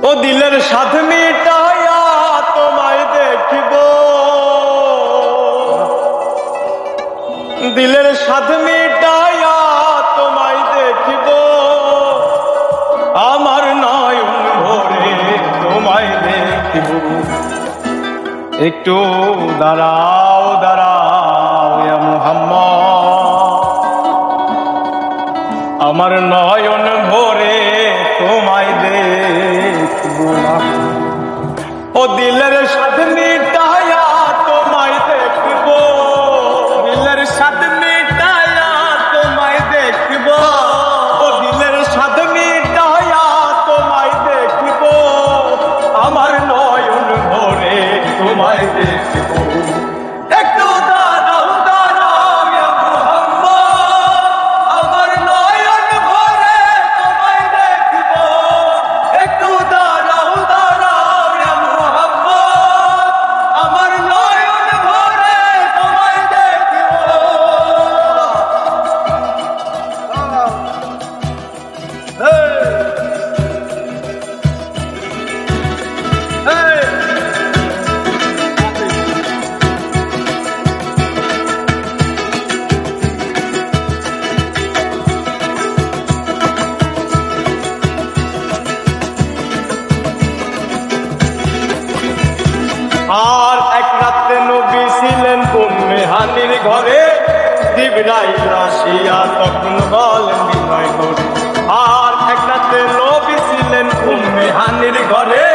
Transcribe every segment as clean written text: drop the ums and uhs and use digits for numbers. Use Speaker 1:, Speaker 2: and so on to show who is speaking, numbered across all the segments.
Speaker 1: ও দিলের সাথে মিটাইয়া তোমায় দেখিব, দিলের সাথে মিটাইয়া তোমায় দেখিব, আমার নয়ন ভরে তোমায় দেখিব। একটু দাঁড়াও দাঁড়াও ইয়া মুহাম্মদ, আমার নয়ন ভরে তোমায় দেখিব। ও দিলের সাথে মিটাইয়া তোমায় দেখিব, দিলের সাথে মিটাইয়া তোমায় দেখিব, ও দিলের সাথে মিটাইয়া তোমায় দেখিব, আমার নয়ন ভরে তোমায় দেখিব। একটু দাঁড়াও দাঁড়াও ইয়া মুহাম্মদ, আমার নয়ন ভরে তোমায় দেখিব। একটু দাঁড়াও দাঁড়াও ইয়া মুহাম্মদ, আমার নয়ন ভরে তোমায় দেখিব। আর এক রাতে নবী ছিলেন উম্মে হানির ঘরে, জিবরাইল আসিয়া তখন বলেন বিনয় করে। আর এক রাতে নবী ছিলেন উম্মে হানির ঘরে,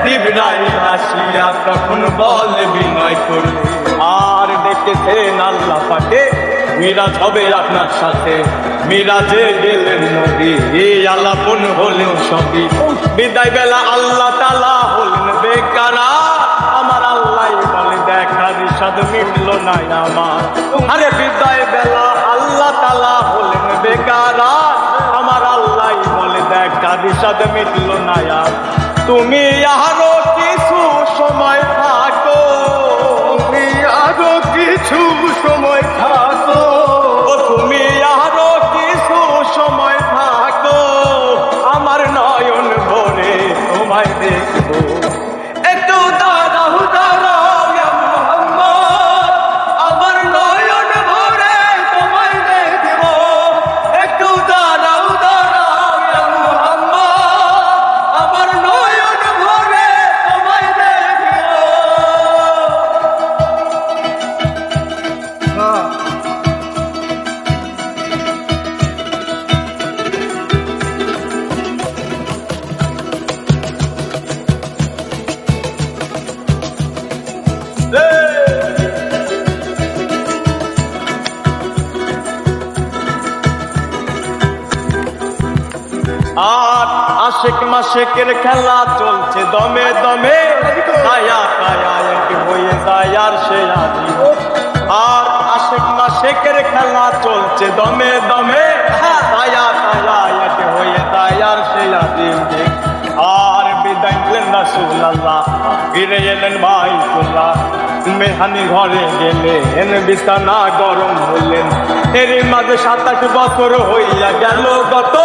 Speaker 1: জিবরাইল আসিয়া তখন বলে বিনয় করে। আর ডেকেছেন আল্লাহ পাকে, মিরাজ হবে আপনার সাথে, মিরাজে গেলেন নবী, এই আলাপন হলেও সবই। বিদায় বেলা আল্লাহ তাআলা হলেন বেকারা, আমার আল্লাহ বলে দেখার স্বাদ মিটল না আমার। আরে বিদায় বেলা আল্লাহ তাআলা হলেন বেকারা, আমার আল্লাহ বলে দেখার স্বাদ মিটল না আমার। তুমি আরো কিছু সময় থাকো, তুমি আরো কিছু সময় থাকো, ও তুমি আরো কিছু সময় থাকো, আমার নয়ন ভরে তোমায় দেখবো। একটু দাঁড়াও দাঁড়াও ইয়া মুহাম্মদ, আমার নয়ন ভরে তোমায় দেখব। একটু দাঁড়াও দাঁড়াও ইয়া মুহাম্মদ, আমার নয়ন ভরে তোমায় দেখব। আর আশেক মাশেকের খেলা চলছে দমে দমে, কায়া কায়া এক হয়ে যায় আর সে আদি। আর আশেক মাশেকের খেলা চলছে দমে দমে, কায়া কায়া এক হয়ে যায় আর সে আদি। আর বিদায় নিলেন রাসূলুল্লাহ, ফিরে এলেন বাইতুল্লাহ, মেহানি ঘরে গেলেন, বিছানা গরম হলেন। এর মাঝে 27 বছর হইয়া গেল গত,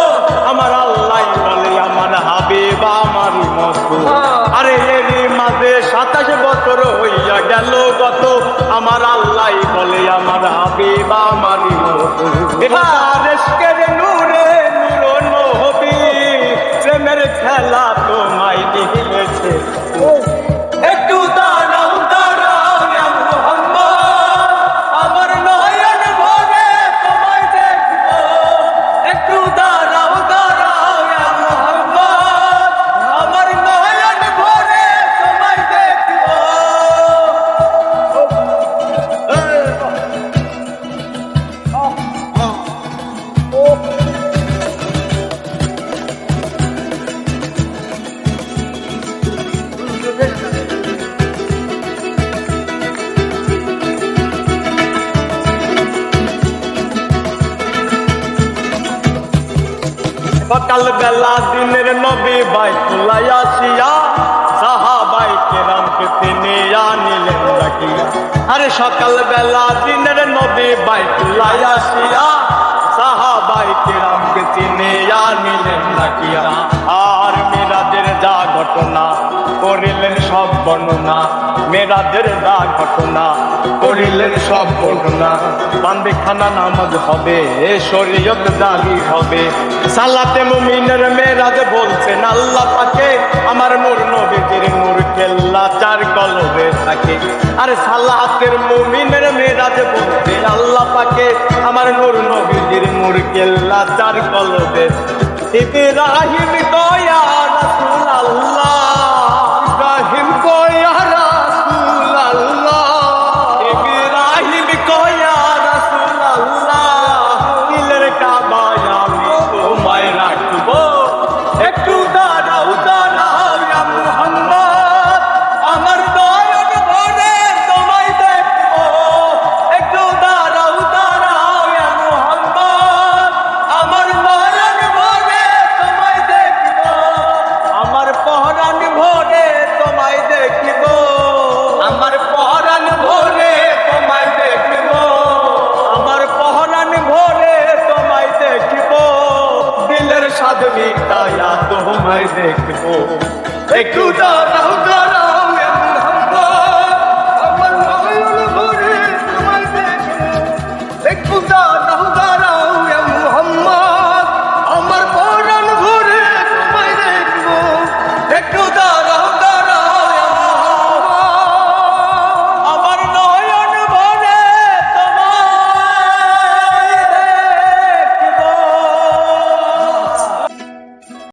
Speaker 1: আমার আল্লাহ বলে আমার হাবিব আমারই মতো। আরে এর মাঝে 27 বছর হইয়া গেল গত, আমার আল্লাহ বলে আমার হাবিব আমারই মতো। এবার ইশকের নূরে নূর নবী, প্রেমের খেলা তোমায় নিয়েছে। একটু দাঁড়াও দাঁড়াও ইয়া মুহাম্মদ, আমার নয়ন ভরে তোমায় দেখব। একটু দাঁড়াও দাঁড়াও ইয়া মুহাম্মদ, আমার নয়ন ভরে তোমায় দেখব। সকাল বেলা দিনের নবী বাইতুল্লাহ আসিয়া, সাহাবাই কেরামকে তিনি আনিলেন ডাকিয়া। আরে সকাল বেলা দিনের নবী বাইতুল্লাহ আসিয়া, সাহাবাই কেরামকে তিনি আনিলেন ডাকিয়া। আর মিরাজের যা ঘটনা করিলেন সব বর্ণনা, মেরাজের দা ঘটনা করিলেন সব বর্ণনা। বান্দিখানা নামাজ হবে, শরীয়ত জারি হবে, সালাতে মুমিনের মেরাজ বলছেন আল্লাহ পাকে, আমার নূর নবীজির নূর কেল্লা চার কলবে থাকে। আর সালাতের মুমিনের মেরাজ বলছেন আল্লাহ পাকে, আমার নূর নবীজির নূর কেল্লা চার কলবে। ইব্রাহিম দয়া